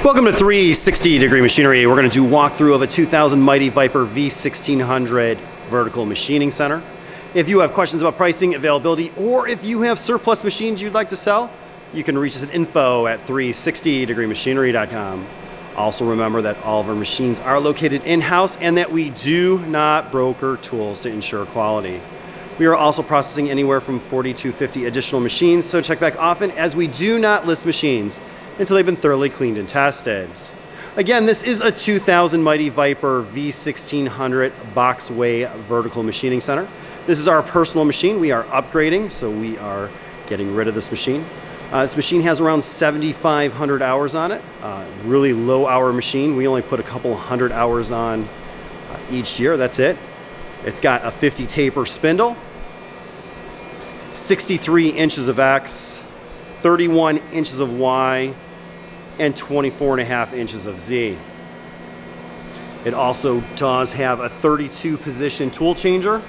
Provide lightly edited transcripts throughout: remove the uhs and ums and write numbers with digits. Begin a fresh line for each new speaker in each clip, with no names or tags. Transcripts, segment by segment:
Welcome to 360 Degree Machinery. We're going to do a walkthrough of a 2000 Mighty Viper V-1600 vertical machining center. If you have questions about pricing, availability, or if you have surplus machines you'd like to sell, you can reach us at info@360degreemachinery.com. Also remember that all of our machines are located in-house and that we do not broker tools to ensure quality. We are also processing anywhere from 40 to 50 additional machines, so check back often as we do not list machines until they've been thoroughly cleaned and tested. Again, this is a 2000 Mighty Viper V-1600 boxway vertical machining center. This is our personal machine. We are upgrading, so we are getting rid of this machine. This machine has around 7,500 hours on it. Really low hour machine. We only put a couple hundred hours on each year, that's it. It's got a 50 taper spindle, 63 inches of X, 31 inches of Y, and 24.5 inches of Z. It also does have a 32 position tool changer,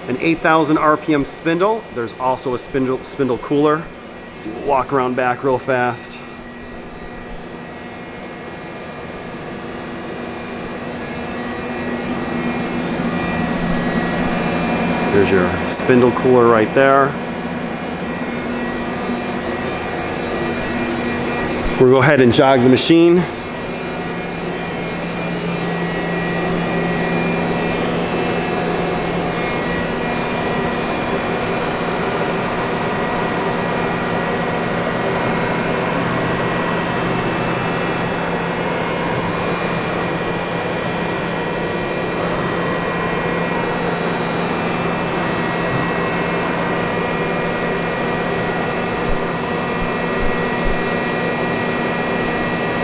an 8,000 RPM spindle. There's also a spindle cooler. So we'll walk around back real fast. There's your spindle cooler right there. We'll go ahead and jog the machine.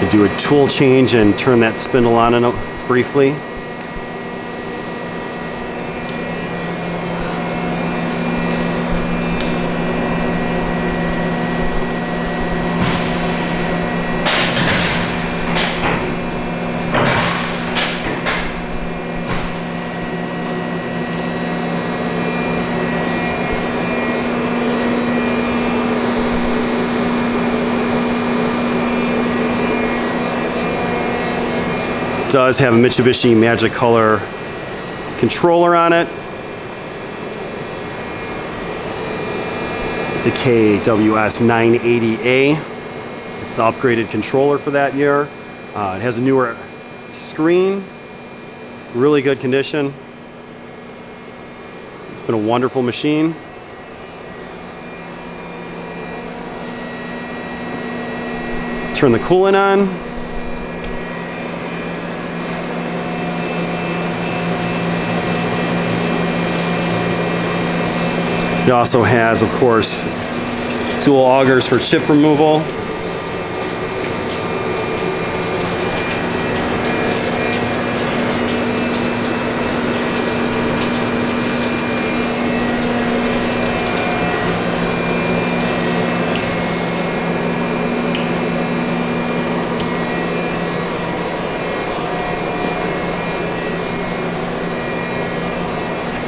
You do a tool change and turn that spindle on and briefly. Does have a Mitsubishi Magic Color controller on it. It's a KWS 980A. It's the upgraded controller for that year. It has a newer screen, really good condition. It's been a wonderful machine. Turn the coolant on. It also has, of course, dual augers for chip removal.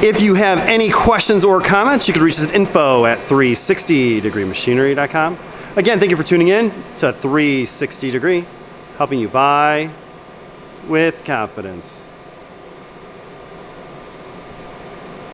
If you have any questions or comments, you can reach us at info@360degreemachinery.com. Again, thank you for tuning in to 360 Degree, helping you buy with confidence.